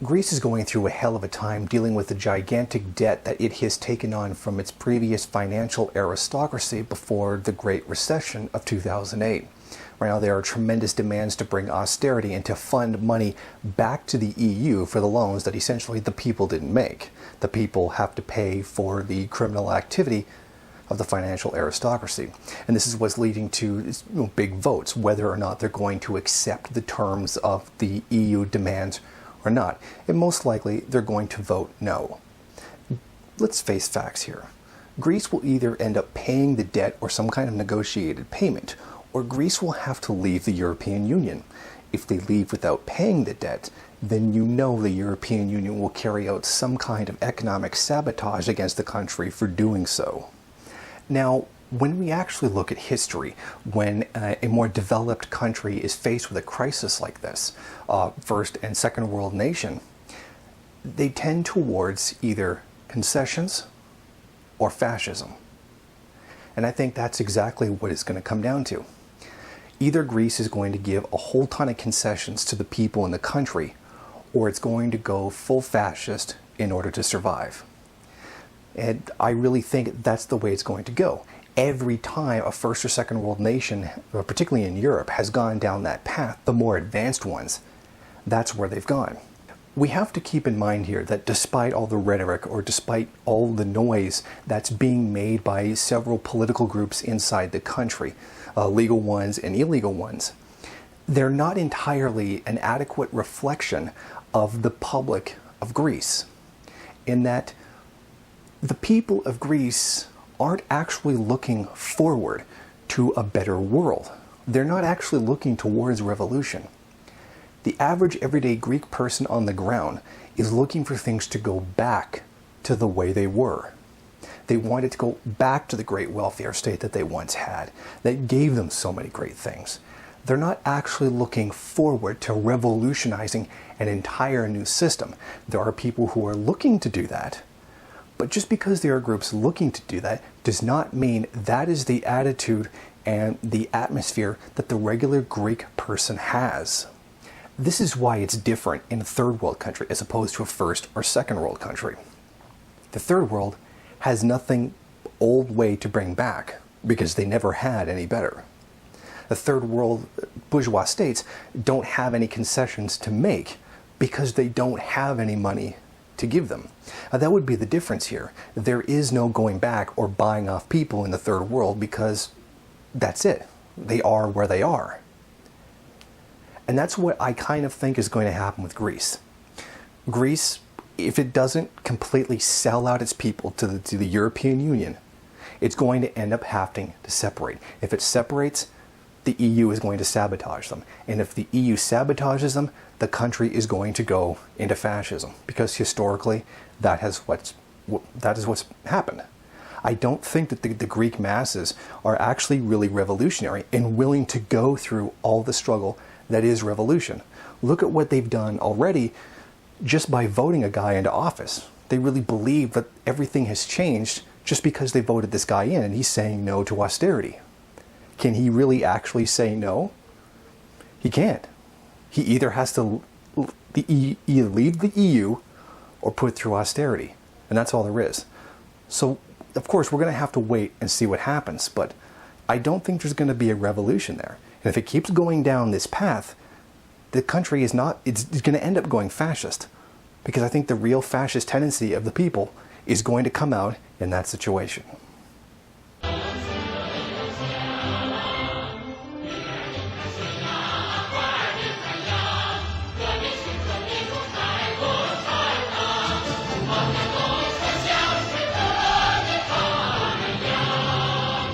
Greece is going through a hell of a time dealing with the gigantic debt that it has taken on from its previous financial aristocracy before the Great Recession of 2008. Right now there are tremendous demands to bring austerity and to fund money back to the EU for the loans that essentially the people didn't make. The people have to pay for the criminal activity of the financial aristocracy. And this is what's leading to big votes, whether or not they're going to accept the terms of the EU demands or not. And most likely they're going to vote no. Let's face facts here. Greece will either end up paying the debt or some kind of negotiated payment, or Greece will have to leave the European Union. If they leave without paying the debt, then you know the European Union will carry out some kind of economic sabotage against the country for doing so. Now, when we actually look at history, when a more developed country is faced with a crisis like this, first and second world nation, they tend towards either concessions or fascism. And I think that's exactly what it's going to come down to. Either Greece is going to give a whole ton of concessions to the people in the country, or it's going to go full fascist in order to survive. And I really think that's the way it's going to go. Every time a first or second world nation, particularly in Europe, has gone down that path, the more advanced ones, that's where they've gone. We have to keep in mind here that despite all the rhetoric or despite all the noise that's being made by several political groups inside the country, legal ones and illegal ones, they're not entirely an adequate reflection of the public of Greece, in that the people of Greece aren't actually looking forward to a better world. They're not actually looking towards revolution. The average everyday Greek person on the ground is looking for things to go back to the way they were. They wanted to go back to the great welfare state that they once had, that gave them so many great things. They're not actually looking forward to revolutionizing an entire new system. There are people who are looking to do that, but just because there are groups looking to do that does not mean that is the attitude and the atmosphere that the regular Greek person has. This is why it's different in a third world country as opposed to a first or second world country. The third world has nothing old way to bring back because they never had any better. The third world bourgeois states don't have any concessions to make because they don't have any money to give them. That would be the difference here. There is no going back or buying off people in the third world because that's it. They are where they are. And that's what I kind of think is going to happen with Greece. Greece, if it doesn't completely sell out its people to the European Union, it's going to end up having to separate. If it separates, the EU is going to sabotage them. And if the EU sabotages them, the country is going to go into fascism. Because historically, that is what's happened. I don't think that the Greek masses are actually really revolutionary and willing to go through all the struggle that is revolution. Look at what they've done already just by voting a guy into office. They really believe that everything has changed just because they voted this guy in and he's saying no to austerity. Can he really actually say no? He can't. He either has to either leave the EU or put through austerity. And that's all there is. So, of course, we're going to have to wait and see what happens. But I don't think there's going to be a revolution there. And if it keeps going down this path, the country is not, it's going to end up going fascist. Because I think the real fascist tendency of the people is going to come out in that situation.